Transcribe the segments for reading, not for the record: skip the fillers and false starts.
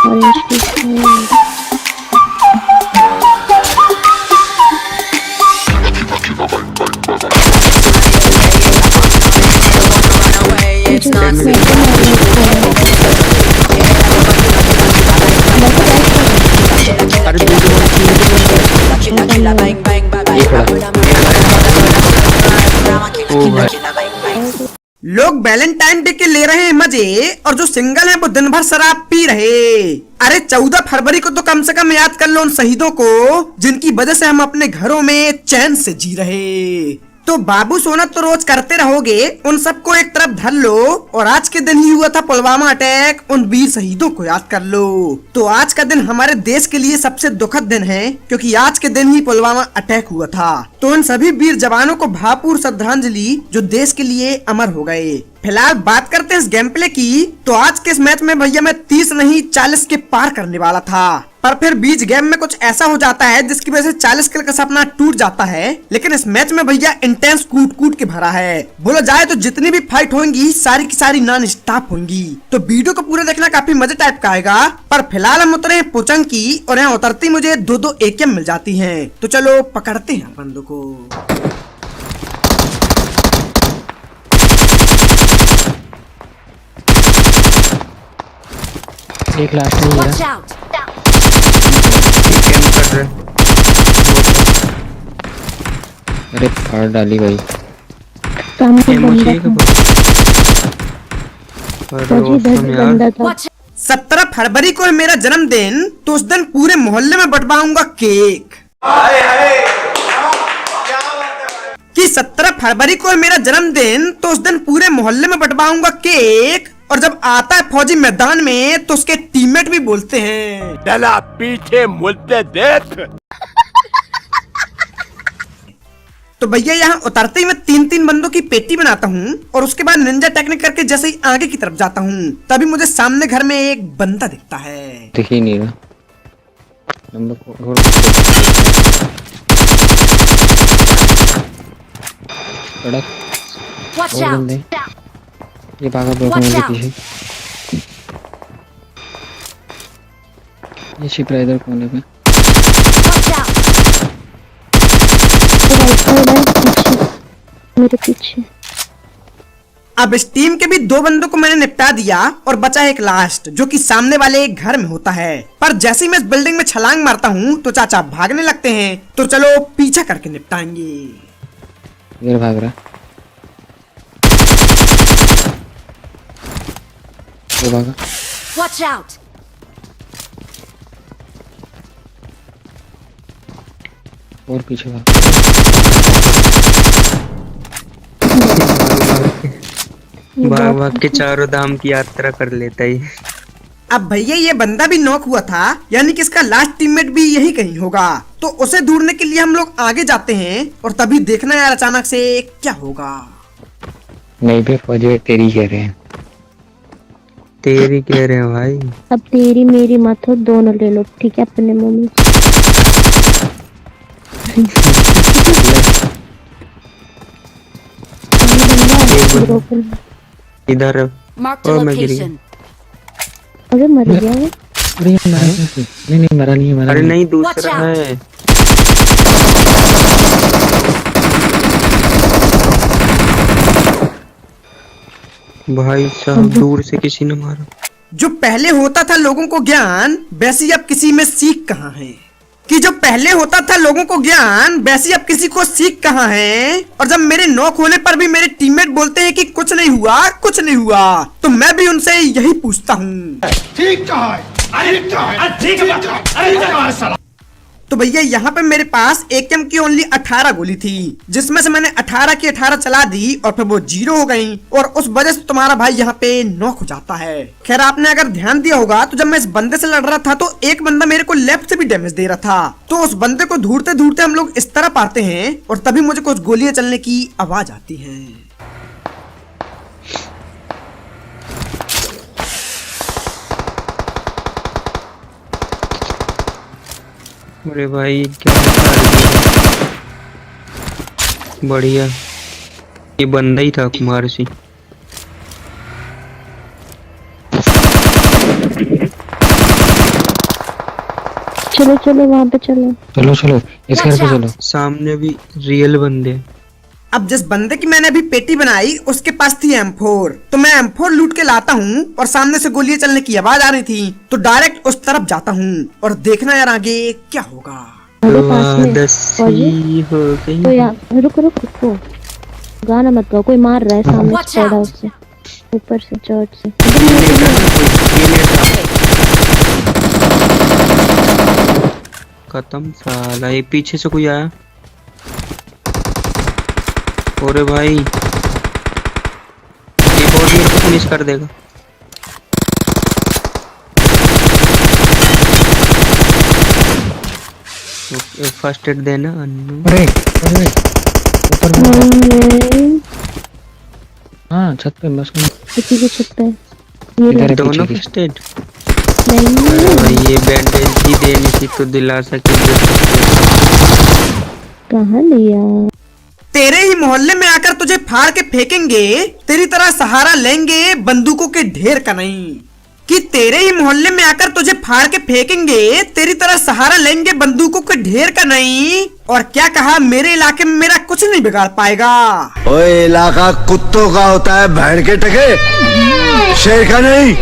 Orange की अरे लोग वैलेंटाइन डे के ले रहे हैं मजे और जो सिंगल है वो दिन भर शराब पी रहे। अरे 14 फरवरी को तो कम से कम याद कर लो उन शहीदों को जिनकी वजह से हम अपने घरों में चैन से जी रहे। तो बाबू सोना तो रोज करते रहोगे, उन सबको एक तरफ धर लो और आज के दिन ही हुआ था पुलवामा अटैक, उन वीर शहीदों को याद कर लो। तो आज का दिन हमारे देश के लिए सबसे दुखद दिन है क्योंकि आज के दिन ही पुलवामा अटैक हुआ था। तो उन सभी वीर जवानों को भावपूर्ण श्रद्धांजलि जो देश के लिए अमर हो गए। फिलहाल बात करते हैं इस गेम प्ले की। तो आज के इस मैच में भैया मैं 30 नहीं 40 के पार करने वाला था, पर फिर बीच गेम में कुछ ऐसा हो जाता है जिसकी वजह से 40 किल का सपना टूट जाता है। लेकिन इस मैच में भैया इंटेंस कूट कूट के भरा है। बोला जाए तो जितनी भी फाइट होंगी सारी की सारी नॉन स्टॉप होंगी। तो वीडियो को पूरा देखना काफी मजे टाइप का आएगा। पर फिलहाल हम उतरे हैं पोचंग की और यहाँ उतरती मुझे 2-2 AKM मिल जाती है। तो चलो पकड़ते हैं बंदों को। एक लास्ट में Watch out! अरे फाड़ डाली भाई। सामने बंदा था। Watch 17 फरवरी को है मेरा जन्मदिन, तो उस दिन पूरे मोहल्ले में बंटवाऊंगा केक। कि 17 फरवरी को है मेरा जन्मदिन, तो उस दिन पूरे मोहल्ले में बंटवाऊंगा केक। और जब आता है फौजी मैदान में तो उसके टीममेट भी बोलते हैं डला पीछे मुद्दे देख। तो भैया यहाँ उतरते ही मैं 3-3 बंदों की पेटी बनाता हूँ और उसके बाद निंजा टेक्निक करके जैसे ही आगे की तरफ जाता हूँ तभी मुझे सामने घर में एक बंदा दिखता है। दिख ही नहीं रहा। Watch out! ये भागा ब्लॉक में पीछे। ये छिप रहा इधर कोने पे। Watch out! मेरे पीछे। अब इस टीम के भी 2 बंदों को मैंने निपटा दिया और बचा एक लास्ट जो कि सामने वाले एक घर में होता है। पर जैसे ही मैं इस बिल्डिंग में छलांग मारता हूँ तो चाचा भागने लगते हैं। तो चलो पीछा करके निपटाएंगे। इधर भाग रहा। वो भागा। Watch out! और पीछे भाग। भाग भाग के चारों धाम की यात्रा कर लेता ही। अब भैया ये बंदा भी नॉक हुआ था, यानी कि इसका लास्ट टीममेट भी यही कहीं होगा। तो उसे ढूंढने के लिए हम लोग आगे जाते हैं और तभी देखना यार अचानक से क्या होगा। नहीं बे फौजी तेरी कह रहे हैं। तेरी कह रहे हैं भाई। अब तेरी मेरी मत हो, दोनों ले लो ठीक है अपने मुंह में। इधर Mark the Oh, मैं गिर location. अरे मर गया वो। अरे ये मरा नहीं नहीं मरा नहीं मरा अरे नहीं Watch दूसरा out. है। भाई साहब दूर से किसी ने मारा। जो पहले होता था लोगों को ज्ञान वैसी अब किसी में सीख कहाँ है। कि जो पहले होता था लोगों को ज्ञान वैसी अब किसी को सीख कहाँ है। और जब मेरे नॉक होने पर भी मेरे टीममेट बोलते हैं कि कुछ नहीं हुआ कुछ नहीं हुआ, तो मैं भी उनसे यही पूछता हूँ ठीक कहा है? अरे कहा है? ठीक है। तो भैया यहाँ पे मेरे पास AKM की ओनली 18 गोली थी, जिसमें से मैंने 18 की 18 चला दी और फिर वो 0 हो गई और उस वजह से तुम्हारा भाई यहाँ पे नॉक हो जाता है। खैर आपने अगर ध्यान दिया होगा तो जब मैं इस बंदे से लड़ रहा था तो एक बंदा मेरे को लेफ्ट से भी डैमेज दे रहा था। तो उस बंदे को ढूंढते ढूंढते हम लोग इस तरफ आते हैं और तभी मुझे कुछ गोलियां चलने की आवाज आती है। अरे भाई क्या बढ़िया। ये बंदा ही था कुमार सिंह। चलो चलो वहाँ पे चलो। चलो चलो इस घर Watch पे out! चलो। सामने भी रियल बंदे हैं। अब जिस बंदे की मैंने अभी पेटी बनाई उसके पास थी M4, तो मैं M4 लूट के लाता हूँ और सामने से गोलियां चलने की आवाज आ रही थी तो डायरेक्ट उस तरफ जाता हूँ और देखना यार आगे क्या होगा। अरे पास में दसी हो गई। तो यार रुको रुको रुको, गाना मत गाओ, कोई मार रहा है सामने Watch स्क्वाड out! हाउस से, ऊपर से चर्च से। खत्म साला। ये पीछे से कोई आया। अरे भाई ये बहुत मेरे को फिनिश कर देगा। फर्स्ट एड देना अन्नू। अरे अरे ऊपर में। अरे हाँ छत पे बस। किसी को छुपता है ये इधर है दोनों पीछे की। First aid. नहीं अरे भाई ये बैंडेज ही देनी थी तो दिला सके। कहाँ लिया। तेरे ही मोहल्ले में आकर तुझे फाड़ के फेंकेंगे, तेरी तरह सहारा लेंगे बंदूकों के ढेर का नहीं। कि तेरे ही मोहल्ले में आकर तुझे फाड़ के फेंकेंगे, तेरी तरह सहारा लेंगे बंदूकों के ढेर का नहीं। और क्या कहा, मेरे इलाके में मेरा कुछ नहीं बिगाड़ पाएगा। ओए इलाका कुत्तों का होता है, भैंड के टके, शेर का नहीं।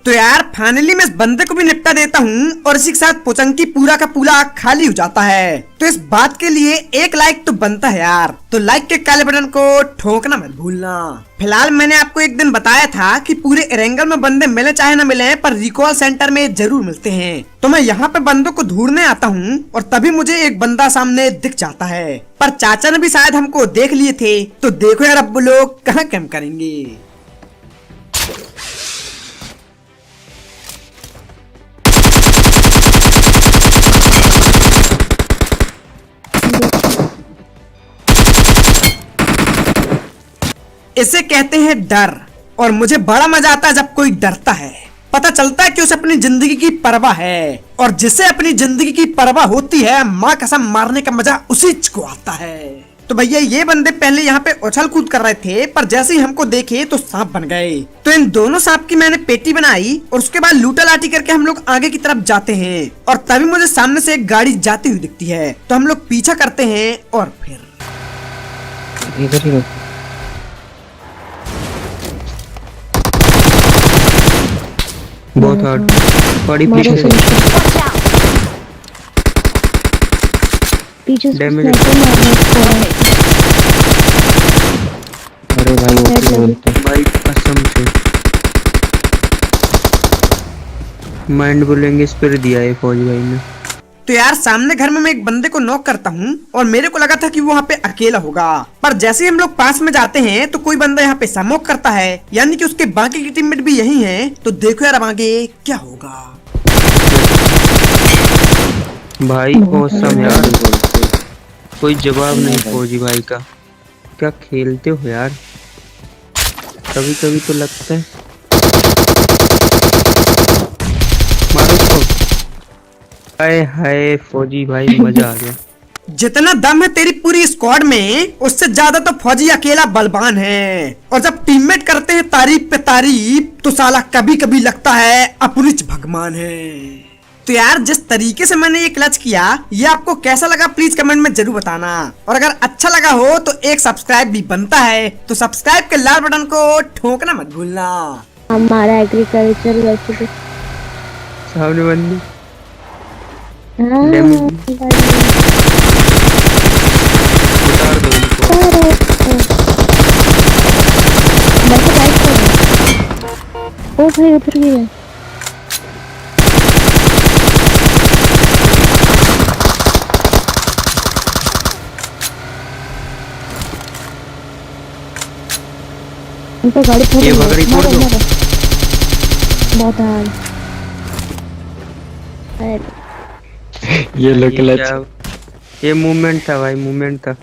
तो यार फाइनली मैं इस बंदे को भी निपटा देता हूँ और इसी के साथ पोचंकी पूरा का पूरा खाली हो जाता है। तो इस बात के लिए एक लाइक तो बनता है यार, तो लाइक के काले बटन को ठोकना मत भूलना। फिलहाल मैंने आपको एक दिन बताया था कि पूरे एरेंगल में बंदे मिले चाहे न मिले पर रिकॉल सेंटर में जरूर मिलते हैं। तो मैं यहाँ पे बंदों को ढूंढने आता हूँ और तभी मुझे एक बंदा सामने दिख जाता है। पर चाचा ने भी शायद हमको देख लिए थे, तो देखो यार अब वो लोग कहाँ कैंप करेंगे। इसे कहते हैं डर, और मुझे बड़ा मजा आता है जब कोई डरता है। पता चलता है कि उसे अपनी जिंदगी की परवाह है, और जिसे अपनी जिंदगी की परवाह होती है माँ कसम मारने का मजा उसी को आता है। तो भैया ये बंदे पहले यहाँ पे उछल कूद कर रहे थे, पर जैसे ही हमको देखे तो सांप बन गए। तो इन दोनों सांप की मैंने पेटी बनाई और उसके बाद लूटा लाटी करके हम लोग आगे की तरफ जाते हैं। और तभी मुझे सामने से एक गाड़ी जाती हुई दिखती है, तो हम लोग पीछा करते हैं और फिर इधर ही रुक। बहुत हार्ड पड़ी मारो पीछे से। Watch out! पीछे से Damage। sniper मारना है। अरे भाई वो Head क्यों लगी। बोलते हैं? भाई कसम से माइंड बोलेंगे इस पर दिया है फौज भाई ने। तो यार सामने घर में मैं एक बंदे को नॉक करता हूँ और मेरे को लगा था कि वो वहाँ पे अकेला होगा, पर जैसे ही हम लोग पास में जाते हैं तो कोई बंदा यहाँ पे समोक करता है, यानी कि उसके बाकी की टीममेट भी यही हैं। तो देखो यार अब आगे क्या होगा। भाई औसम यार, कोई जवाब नहीं फौजी भाई का। क्या खेलते हो यार, कभी कभी तो लगता है। मारो उसको। हाय हाय फौजी भाई मजा आ गया। जितना दम है तेरी पूरी स्क्वाड में, उससे ज्यादा तो फौजी अकेला बलवान है। और जब टीममेट करते हैं तारीफ पे तारीफ, तो साला कभी कभी लगता है अपरिच भगवान है। तो यार जिस तरीके से मैंने ये क्लच किया, ये आपको कैसा लगा प्लीज कमेंट में जरूर बताना। और अगर अच्छा लगा हो तो एक सब्सक्राइब भी बनता है, तो सब्सक्राइब के लाल बटन को ठोकना मत भूलना। हमारा एग्रीकल्चर वैसे भी सामने बंदी। हाँ, उतार दो इनको। ओ भाई उतर गया। उनको गाड़ी फोड़ ये बकरी फोड़ दो। बहुत हार्ड। ये लो क्लच। ये मूवमेंट था भाई, मूवमेंट था।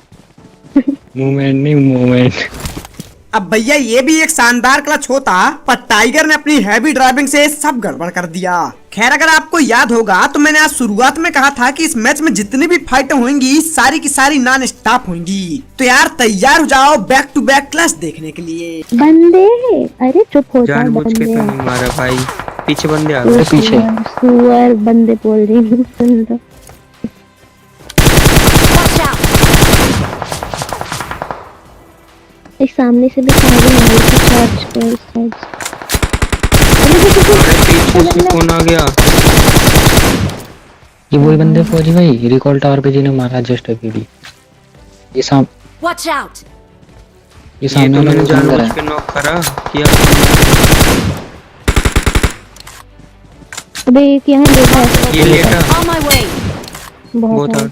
मूवमेंट नहीं मूवमेंट। अब भैया ये भी एक शानदार क्लच होता, पर टाइगर ने अपनी हैवी ड्राइविंग से सब गड़बड़ कर दिया। खैर अगर आपको याद होगा तो मैंने आज शुरुआत में कहा था कि इस मैच में जितनी भी फाइटें होंगी सारी की सारी नॉन स्टॉप होंगी। तो यार तैयार हो जाओ बैक टू बैक क्लच देखने के लिए। बंदे, अरे चुप हो जा जानबूझ के बंदे। तो नहीं मारा भाई। पीछे बंदे आ गए। अरे पीछे सुअर बंदे बोल रही हूँ, सुन लो। Watch out! एक सामने से भी सारे मार के चार्ज कर इस साइड से। अरे पीछे से कौन आ गया? ये वही बंदे फौजी भाई रिकॉल टावर पे जिन्हें मारा जस्ट अभी भी। ये Watch out! ये सामने तो मैंने वाला बंदा जानबूझ है। के नॉक करा किया। अबे एक यहाँ लेटा है, ये लेटा On my way! बहुत बहुत है। हार्ड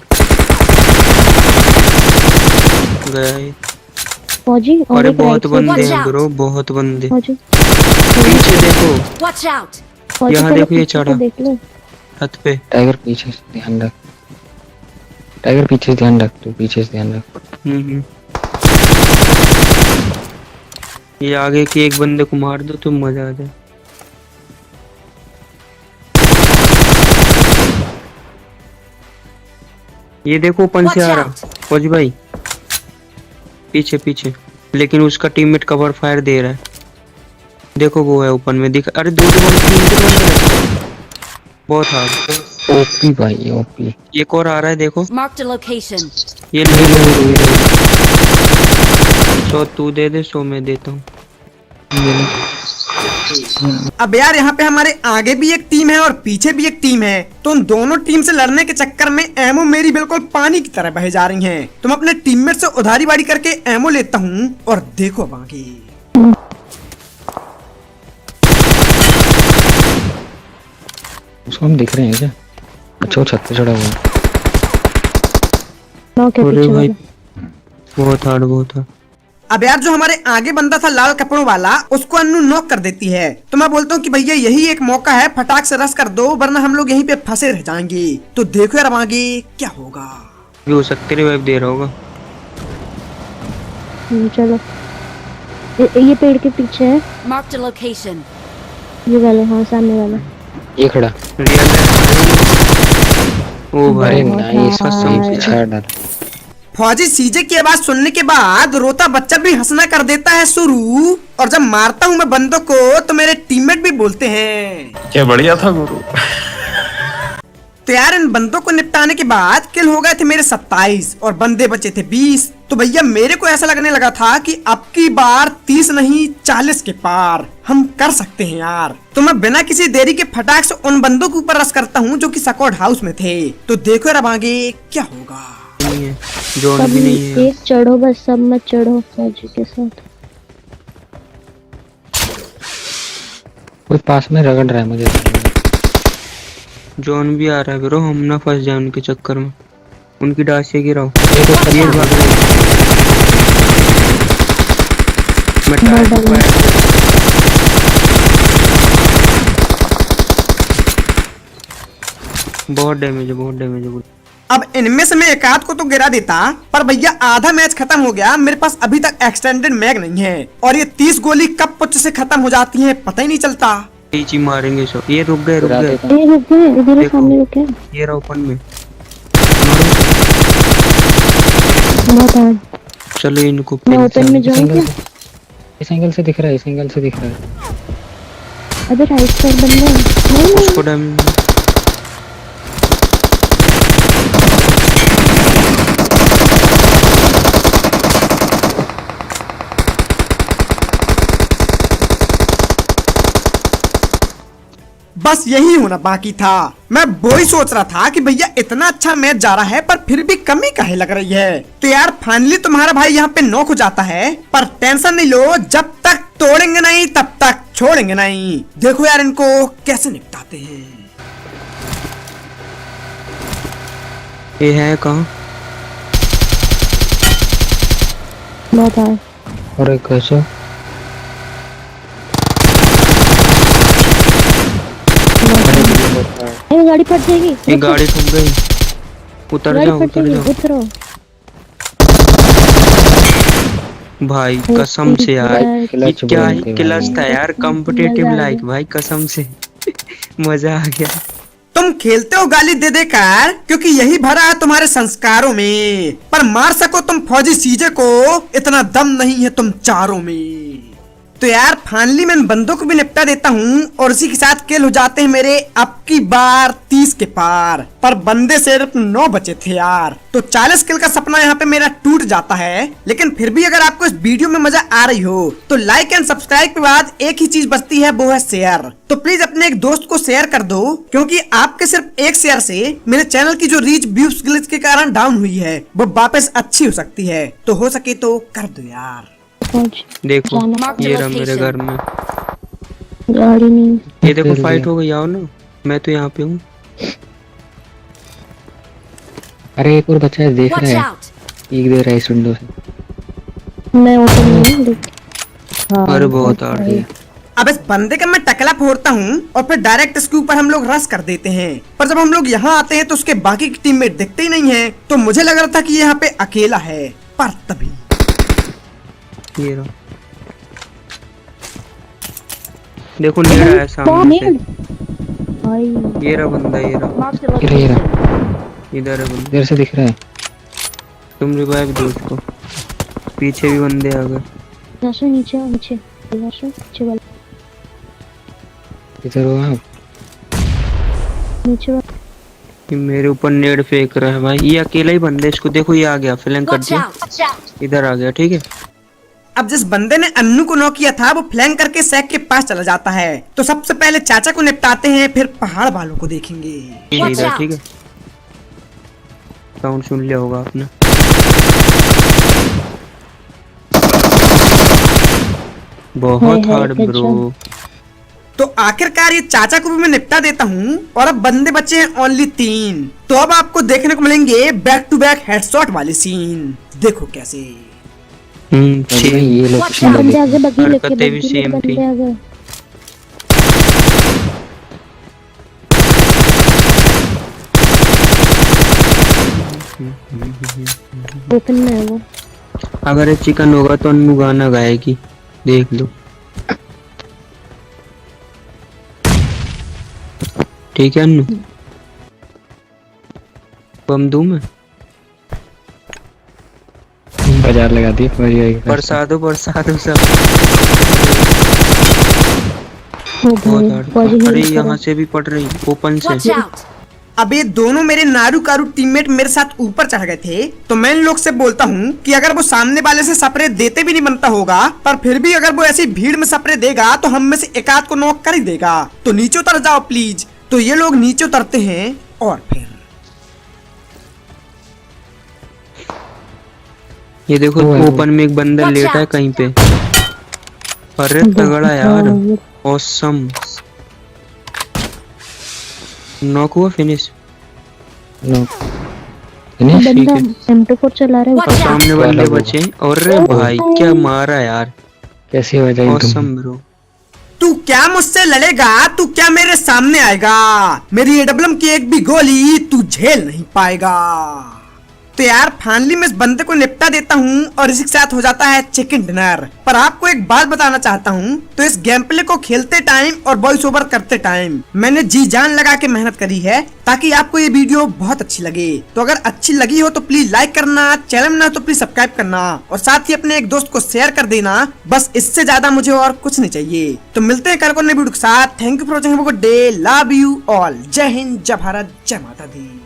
गया ये। फौजी और अरे एक बहुत राइट साइड बंदे Watch हैं out! ब्रो, बहुत बंदे। फौजी पीछे देखो, Watch out! फौजी यहाँ पहले देखो ये पीछे चढ़ा। तो देख लो। छत पे। टाइगर पीछे से ध्यान रख, टाइगर पीछे से ध्यान रख, तू पीछे से ध्यान रख। हम्म। ये आगे के एक बंदे को मार दो तो मजा आ जाए। ये देखो ओपन से Watch आ रहा out! फौजी भाई, पीछे पीछे, लेकिन उसका टीममेट कवर फायर दे रहा है। देखो वो है ओपन में दिख। अरे दो बंदे, तीन बंदे हैं। बहुत हार्ड। ओपी भाई ओपी। एक और आ रहा है देखो, Marked a location. ये ले लो। 100 तू दे दे, 100 मैं देता हूँ। अब यार यहाँ पे हमारे आगे भी एक टीम है और पीछे भी एक टीम है, तो उन दोनों टीम से लड़ने के चक्कर में एमो मेरी बिल्कुल पानी की तरह बह जा रही हैं। तो मैं अपने टीममेट से उधारी बाड़ी करके एमो लेता हूँ और देखो अब आगे। उसको हम दिख रहे हैं क्या? अच्छा वो छत पे चढ़ा हुआ है। नॉक है अरे पीछे भाई वाला। बहुत हार्ड, बहुत हार्ड। अब यार जो हमारे आगे बंदा था लाल कपड़ों वाला, उसको अन्नू नॉक कर देती है। तो मैं बोलता हूँ कि भैया यही एक मौका है, फटाक से रस कर दो वरना हम लोग यहीं पे फंसे रह जाएंगे। तो देखो यार अब आगे क्या होगा। ये हो सकते रिवाइव दे रहा होगा। चलो ये पेड़ के पीछे है, Marked a location. ये वाले, हाँ सामने वाला। ये खड़ा। रियल है। ओ भाई अरे नाइस, कसम से। पीछे डाल। फौजी सीजे की आवाज सुनने के बाद रोता बच्चा भी हंसना कर देता है शुरू, और जब मारता हूँ मैं बंदों को तो मेरे टीममेट भी बोलते हैं क्या बढ़िया था गुरु। तो यार इन बंदों को निपटाने के बाद किल हो गए थे मेरे 27 और बंदे बचे थे 20। तो भैया मेरे को ऐसा लगने लगा था कि अब की बार 30 नहीं 40 के पार हम कर सकते हैं यार। तो मैं बिना किसी देरी के फटाक से उन बंदों के ऊपर रस करता हूँ जो कि स्क्वाड हाउस में थे। तो देखो यार अब आगे क्या होगा। नहीं है, जोन सब भी नहीं है। एक चढ़ो बस, सब मत चढ़ो फौजी के साथ। कोई पास में रगड़ रहा है मुझे। जोन भी आ रहा है ब्रो, हम ना फंस जाए उनके चक्कर में। उनकी डांसे गिराओ। Watch ये out! भाग रहे हैं। मैं टायर डालो। को फायर- बहुत डैमेज है, बहुत डैमेज है। अब इनमें से मैं एक आध को तो गिरा देता, पर भैया आधा मैच खत्म हो गया, मेरे पास अभी तक एक्सटेंडेड मैग नहीं है और ये 30 गोली कब पुच्छ से खत्म हो जाती है पता ही नहीं चलता। पीछे मारेंगे सब। ये रुक गए, रुक गए। ये रुक गए, इधर ही देखो। सामने रुके। ये रहा ओपन में। बहुत हार्ड। चलो इनको मैं पिन ओपन में जाऊँ क्या? इस एंगल से दिख रहा है, इस एंगल से दिख रहा है। अबे राइट साइड बंदा है। नहीं नहीं, उसको डैमेज। बस यही होना बाकी था। मैं वो ही सोच रहा था कि भैया इतना अच्छा मैच जा रहा है पर फिर भी कमी काहे लग रही है। तो यार फाइनली तुम्हारा भाई यहाँ पे नॉक हो जाता है, पर टेंशन नहीं लो, जब तक तोड़ेंगे नहीं तब तक छोड़ेंगे नहीं। देखो यार इनको कैसे निपटाते हैं। ये है कहाँ? बहुत हार्ड। और एक कैसे ये गाड़ी फट जाएगी। ये गाड़ी ठुक गई। उतर गाड़ी जाओ, फट उतर जाएगी, जाओ उतरो। भाई, कसम से यार। ये क्लच क्या ही बोलते क्लच भाई। था यार, कॉम्पिटिटिव मजा आ लाइक गया। भाई, कसम से। मजा आ गया। तुम खेलते हो गाली दे देकर क्योंकि यही भरा है तुम्हारे संस्कारों में, पर मार सको तुम फौजी सीजे को, इतना दम नहीं है तुम चारों में। तो यार फाइनली मैं इन बंदों को भी निपटा देता हूँ और इसी के साथ किल हो जाते हैं मेरे अब की बार 30 के पार। पर बंदे सिर्फ 9 बचे थे यार, तो 40 किल का सपना यहाँ पे मेरा टूट जाता है। लेकिन फिर भी अगर आपको इस वीडियो में मजा आ रही हो तो लाइक एंड सब्सक्राइब के बाद एक ही चीज बचती है, वो है शेयर। तो प्लीज अपने एक दोस्त को शेयर कर दो, क्योंकि आपके सिर्फ एक शेयर से मेरे चैनल की जो रीच व्यूज ग्लिच के कारण डाउन हुई है वो वापस अच्छी हो सकती है। तो हो सके तो कर दो यार। देखो Mark the ये रहा मेरे location. घर में। गाड़ी नहीं। ये देखो फाइट हो गई, आओ ना, मैं तो यहाँ पे हूँ। अरे एक और बच्चा है, देख Watch रहा है, out! पीक दे रहा है इस विंडो से। मैं ओपन नहीं हूँ देख। हाँ, अरे बहुत हार्ड है। अब इस बंदे का मैं टकला फोड़ता हूँ और फिर डायरेक्ट इसके ऊपर हम लोग रश कर देते हैं। पर जब हम लोग यहाँ आते हैं तो उसके बाकी की टीममेट दिखते ही नहीं है, तो मुझे लग रहा था कि यहाँ पे अकेला है। पर तभी ये रहा, देखो नेड़ आया सामने से। भाई ये रहा बंदा, ये रहा, Mark the ये रहा, location. इधर है बंदा। इधर से दिख रहा है। तुम रिवाइव दो उसको, पीछे भी बंदे आ गए। नीचे नीचे नीचे वाला इधर हो आप। नीचे वाला। ये मेरे ऊपर नेड़ फेंक रहा है भाई, ये अकेला ही बंदा है। इसको देखो, ये आ गया, फ्लैंक कर Watch दिया, out! इधर आ गया, ठीक है। अब जिस बंदे ने अन्नू को नॉक किया था वो फ्लैंक करके सैक के पास चला जाता है। तो सबसे पहले चाचा को निपटाते हैं, फिर पहाड़ वालों को देखेंगे। ये Watch इधर, out. ठीक है। साउंड सुन लिया होगा आपने। बहुत है, हार्ड good ब्रो। तो आखिरकार ये चाचा को भी मैं निपटा देता हूँ और अब बंदे बचे हैं ओनली 3। तो अब आपको देखने को मिलेंगे बैक टू बैक हेडशॉट वाले सीन। देखो कैसे। अरे ये लोकेशन बंदे वाली आगे बगी लेके हरकतें भी सेम थी। बंदे आगे। ओपन में है वो। अगर ये चिकन होगा तो अन्नू गाना गाएगी, देख लो, ठीक है अन्नू। बम दूं मैं? बाजार लगा दी फौजी। बरसात सब। वो बहुत हार्ड। फौजी अरे नहीं यहाँ से भी पड़ रही, ओपन Watch से। out! अब ये दोनों मेरे नारू कारू टीममेट मेरे साथ ऊपर चढ़ गए थे। तो मैं इन लोग से बोलता हूँ कि अगर वो सामने वाले से स्प्रे देते भी नहीं बनता होगा, पर फिर भी अगर वो ऐसी भीड़ में स्प्रे देगा तो हम में से एक आध को नॉक कर ही देगा। तो नीचे उतर जाओ प्लीज। तो ये लोग नीचे उतरते हैं और फिर ये देखो वो है, ओपन में एक बंदा Watch लेटा है out. कहीं पे। अरे तगड़ा यार, ऑसम। नॉक हुआ, फिनिश। नो बंदा ठीक है। M24 चला रहा है। और सामने बंदे वाला बचे। अरे भाई क्या मारा यार, कैसे हो जाएगी तुम? Awesome bro. तू क्या मुझसे लड़ेगा? तू क्या मेरे सामने आएगा? मेरी एडब्ल्यूएम की एक भी गोली तू झेल नहीं पाएगा। तो यार फाइनली मैं इस बंदे को निपटा देता हूँ और इसी के साथ हो जाता है चिकन डिनर। पर आपको एक बात बताना चाहता हूँ, तो इस गेम प्ले को खेलते टाइम और वॉइस ओवर करते टाइम मैंने जी जान लगा के मेहनत करी है, ताकि आपको ये वीडियो बहुत अच्छी लगे। तो अगर अच्छी लगी हो तो प्लीज लाइक करना, चैनल में ना तो प्लीज सब्सक्राइब करना और साथ ही अपने एक दोस्त को शेयर कर देना। बस इससे ज्यादा मुझे और कुछ नहीं चाहिए। तो मिलते हैं कल को नई वीडियो के साथ। Thank you for watching, good day, love you all. जय हिंद, जय भारत, जय माता दी।